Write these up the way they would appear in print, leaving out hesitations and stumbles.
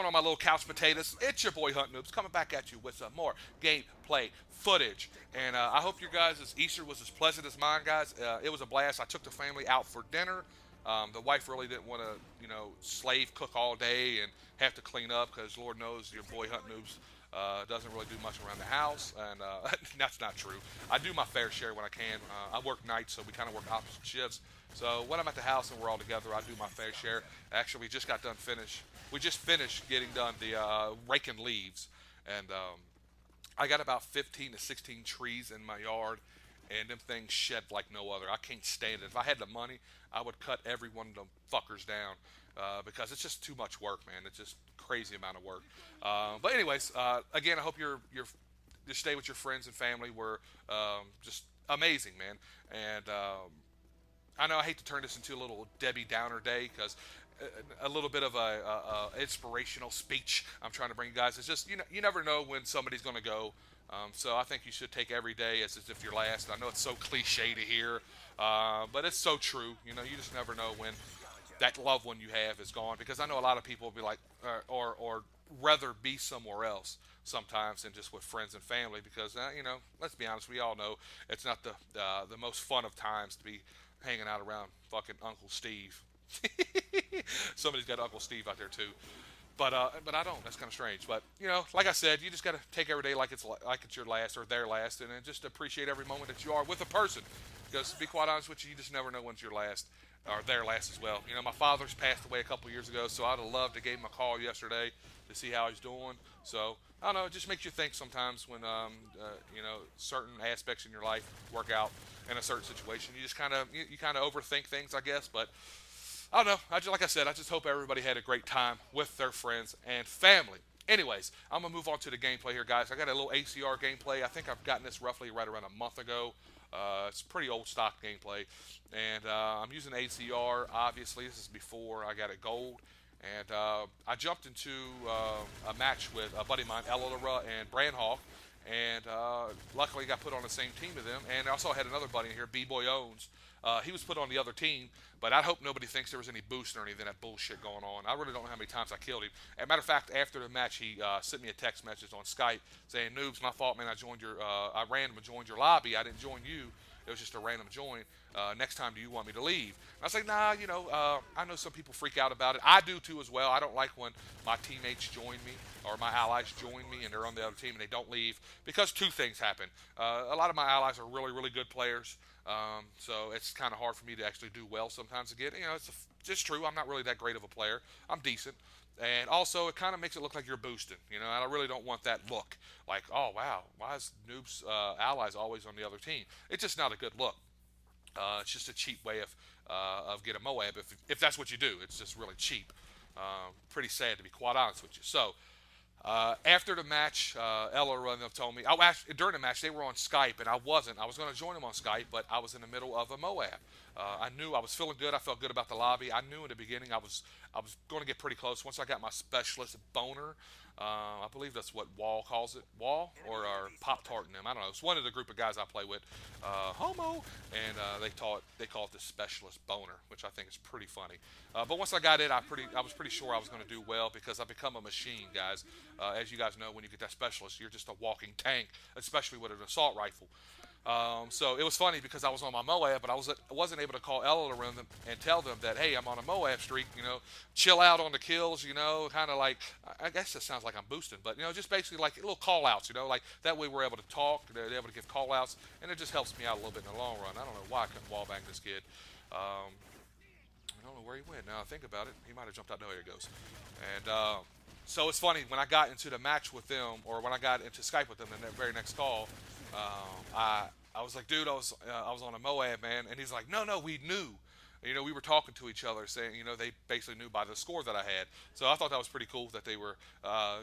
going on, my little couch potatoes? It's your boy Hunt Noobs coming back at you with some more gameplay footage. And I hope your guys' Easter was as pleasant as mine, guys. It was a blast. I took the family out for dinner. The wife really didn't want to, slave cook all day and have to clean up because Lord knows your boy Hunt Noobs doesn't really do much around the house, and that's not true. I do my fair share when I can. I work nights, so we kind of work opposite shifts. So when I'm at the house and we're all together, I do my fair share. Actually, we just got done finish. We just finished getting done the raking leaves, and I got about 15 to 16 trees in my yard, and them things shed like no other. I can't stand it. If I had the money, I would cut every one of them fuckers down because it's just too much work, man. It's just crazy amount of work. But anyways, again, I hope your stay with your friends and family were just amazing, man. And I know I hate to turn this into a little Debbie Downer day because a little bit of a inspirational speech I'm trying to bring you guys. It's just you never know when somebody's going to go. So I think you should take every day as if you're last. I know it's so cliche to hear, but it's so true. You just never know when that loved one you have is gone. Because I know a lot of people will be like, or rather be somewhere else sometimes than just with friends and family. Because let's be honest, we all know it's not the most fun of times to be hanging out around fucking Uncle Steve. Somebody's got Uncle Steve out there too. But I don't. That's kind of strange. But like I said, you just got to take every day like it's your last or their last, and then just appreciate every moment that you are with a person. Because to be quite honest with you, you just never know when's your last or their last as well. My father's passed away a couple years ago, so I'd have loved to give him a call yesterday to see how he's doing. So I don't know. It just makes you think sometimes when certain aspects in your life work out in a certain situation. You just kind of you kind of overthink things, I guess, but. I don't know. Like I said, I just hope everybody had a great time with their friends and family. Anyways, I'm going to move on to the gameplay here, guys. I got a little ACR gameplay. I think I've gotten this roughly right around a month ago. It's pretty old stock gameplay. And I'm using ACR, obviously. This is before I got it gold. And I jumped into a match with a buddy of mine, Elora and Brandhawk. And luckily got put on the same team as them. And I also had another buddy in here, B-Boy Owens. He was put on the other team, but I hope nobody thinks there was any boost or anything of that bullshit going on. I really don't know how many times I killed him. As a matter of fact, after the match, he sent me a text message on Skype saying, "Noobs, my fault, man. I random joined your lobby. I didn't join you. It was just a random join. Next time, do you want me to leave?" And I was like, "Nah, I know some people freak out about it. I do too as well. I don't like when my teammates join me or my allies join me and they're on the other team and they don't leave because two things happen. A lot of my allies are really, really good players. So it's kind of hard for me to actually do well sometimes again. It's just true. I'm not really that great of a player. I'm decent. And also, it kind of makes it look like you're boosting. And I really don't want that look. Like, oh, wow, why is Noob's allies always on the other team? It's just not a good look. It's just a cheap way of getting M.O.A.B if that's what you do. It's just really cheap. Pretty sad to be quite honest with you. So, after the match, Ella and them told me. During the match, they were on Skype, and I wasn't. I was going to join them on Skype, but I was in the middle of a M.O.A.B. I knew I was feeling good. I felt good about the lobby. I knew in the beginning I was going to get pretty close. Once I got my specialist boner, I believe that's what Wall calls it. Wall or Pop-Tart in them. I don't know. It's one of the group of guys I play with, Homo, and they call it the specialist boner, which I think is pretty funny. But once I got it, I was pretty sure I was going to do well because I've become a machine, guys. As you guys know, when you get that specialist, you're just a walking tank, especially with an assault rifle. So it was funny because I was on my M.O.A.B, but I wasn't able to call Ella around them and tell them that, hey, I'm on a M.O.A.B streak, chill out on the kills, kind of like, I guess it sounds like I'm boosting, but, just basically like little call outs, like that way we're able to talk, they're able to give call outs, and it just helps me out a little bit in the long run. I don't know why I couldn't wall bang this kid. I don't know where he went. Now I think about it, he might have jumped out. No, here he goes. And, so it's funny, when I got into the match with them, or when I got into Skype with them in that very next call, I was like, dude, I was on a M.O.A.B, man, and he's like, no, we knew. We were talking to each other, saying, they basically knew by the score that I had. So I thought that was pretty cool that they were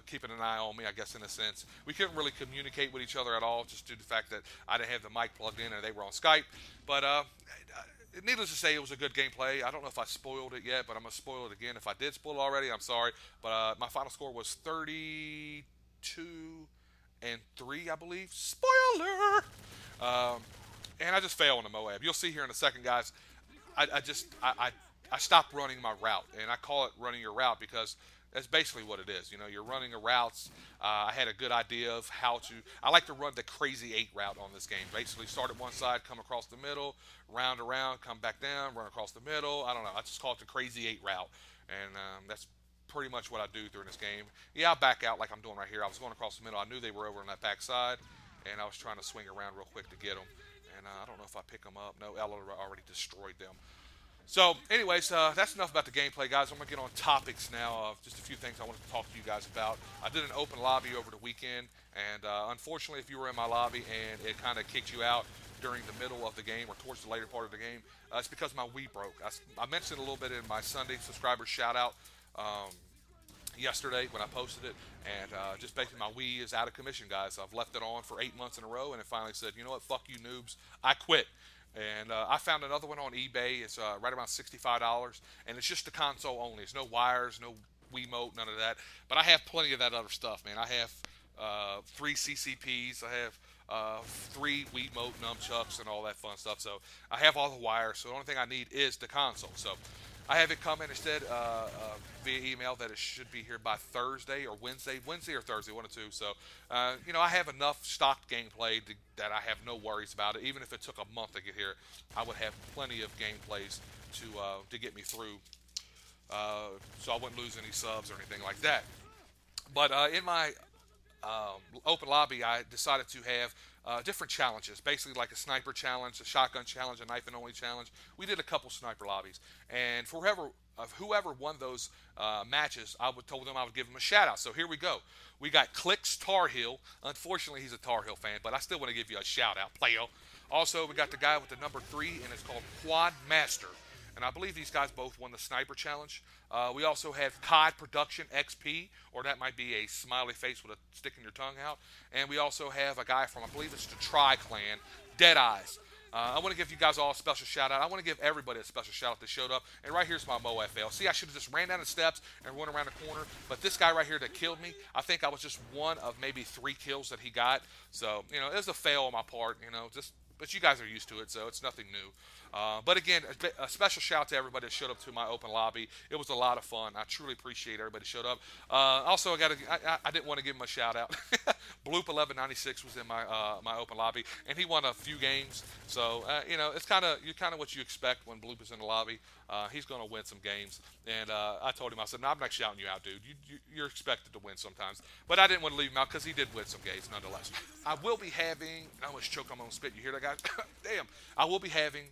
keeping an eye on me, I guess, in a sense. We couldn't really communicate with each other at all, just due to the fact that I didn't have the mic plugged in and they were on Skype. But needless to say, it was a good gameplay. I don't know if I spoiled it yet, but I'm going to spoil it again. If I did spoil it already, I'm sorry. But my final score was 32-3, I believe. Spoiler! And I just failed on the M.O.A.B. You'll see here in a second, guys. I stopped running my route, and I call it running your route because That's basically what it is. You're running a routes. I had a good idea of how to. I like to run the crazy eight route on this game. Basically, start at one side, come across the middle, round around, come back down, run across the middle. I don't know. I just call it the crazy eight route, and that's pretty much what I do during this game. Yeah, I back out like I'm doing right here. I was going across the middle. I knew they were over on that back side, and I was trying to swing around real quick to get them. And I don't know if I pick them up. No, Ella already destroyed them. So, anyways, that's enough about the gameplay, guys. I'm going to get on topics now. Just a few things I wanted to talk to you guys about. I did an open lobby over the weekend, and unfortunately, if you were in my lobby and it kind of kicked you out during the middle of the game or towards the later part of the game, it's because my Wii broke. I mentioned it a little bit in my Sunday subscriber shout-out yesterday when I posted it, and just basically my Wii is out of commission, guys. I've left it on for 8 months in a row, and it finally said, you know what, fuck you noobs, I quit. And I found another one on eBay. It's right around $65, and it's just the console only. It's no wires, no Wiimote, none of that. But I have plenty of that other stuff, man. I have 3 CCPs. I have 3 Wiimote nunchucks and all that fun stuff. So I have all the wires. So the only thing I need is the console. So I have it come in instead via email that it should be here by Thursday or Wednesday or Thursday, one or two. So, I have enough stocked gameplay that I have no worries about it. Even if it took a month to get here, I would have plenty of gameplays to get me through, so I wouldn't lose any subs or anything like that. But in my open lobby, I decided to have different challenges, basically like a sniper challenge, a shotgun challenge, a knife and only challenge. We did a couple sniper lobbies, and for whoever won those matches, told them I would give them a shout out. So here we go. We got Clicks Tar Heel. Unfortunately, he's a Tar Heel fan, but I still want to give you a shout out, playo. Also, we got the guy with the number 3, and it's called Quad Master. And I believe these guys both won the sniper challenge. We also have COD Production XP, or that might be a smiley face with a stick in your tongue out. And we also have a guy from, I believe it's the Tri Clan, Dead Eyes. I want to give you guys all a special shout out. I want to give everybody a special shout out that showed up. And right here's my M.O.A.B. See, I should have just ran down the steps and went around the corner. But this guy right here that killed me, I think I was just one of maybe 3 kills that he got. So, it was a fail on my part, but you guys are used to it, so it's nothing new. But again, a special shout out to everybody that showed up to my open lobby. It was a lot of fun. I truly appreciate everybody that showed up. Also, I didn't want to give him a shout out. Bloop 1196 was in my open lobby, and he won a few games. So it's kind of what you expect when Bloop is in the lobby. He's going to win some games, and I told him, I said, "No, I'm not shouting you out, dude. You're expected to win sometimes." But I didn't want to leave him out because he did win some games nonetheless. I will be having. I almost choke on my own spit. You hear that, guys? Damn. I will be having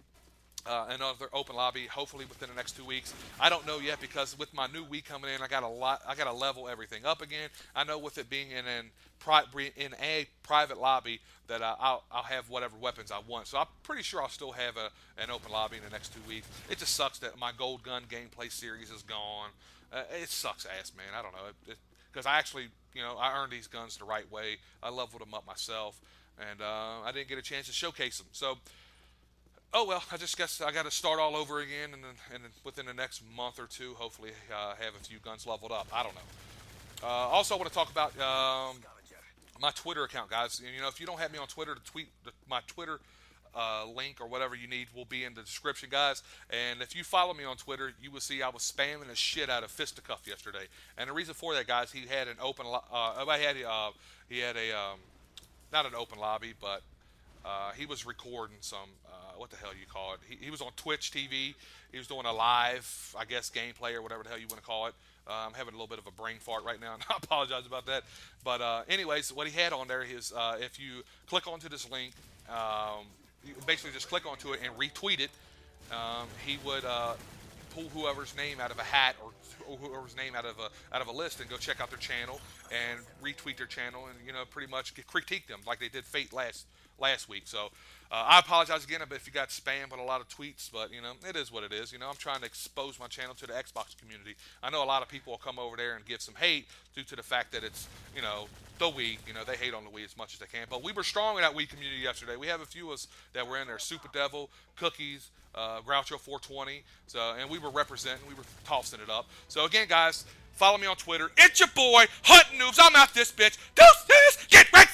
another open lobby, hopefully within the next 2 weeks. I don't know yet because with my new week coming in, I got to level everything up again. I know with it being in a private lobby that I'll have whatever weapons I want. So I'm pretty sure I'll still have an open lobby in the next 2 weeks. It just sucks that my Gold Gun gameplay series is gone. It sucks ass, man. I don't know. Because I actually, I earned these guns the right way. I leveled them up myself, and I didn't get a chance to showcase them. So, oh well, I just guess I got to start all over again, and then within the next month or two, hopefully have a few guns leveled up. I don't know. Also, I want to talk about my Twitter account, guys. If you don't have me on Twitter, my Twitter link or whatever you need will be in the description, guys. And if you follow me on Twitter, you will see I was spamming the shit out of Fisticuff yesterday. And the reason for that, guys, he had an open. He had a not an open lobby, but he was recording some, what the hell you call it? He was on Twitch TV. He was doing a live, I guess, gameplay or whatever the hell you want to call it. I'm having a little bit of a brain fart right now, and I apologize about that. But anyways, what he had on there is if you click onto this link, you basically just click onto it and retweet it. He would pull whoever's name out of a hat or whoever's name out of a list and go check out their channel and retweet their channel and pretty much critique them like they did Fate last week. So I apologize again if you got spammed with a lot of tweets, but it is what it is. I'm trying to expose my channel to the Xbox community. I know a lot of people will come over there and give some hate due to the fact that it's the Wii. They hate on the Wii as much as they can, but we were strong in that Wii community yesterday. We have a few of us that were in there: Super Devil, Cookies, Groucho 420. So, and we were representing, we were tossing it up. So again, guys, follow me on Twitter. It's your boy HuntinNoobs. I'm out this bitch. Deuces. Get ready.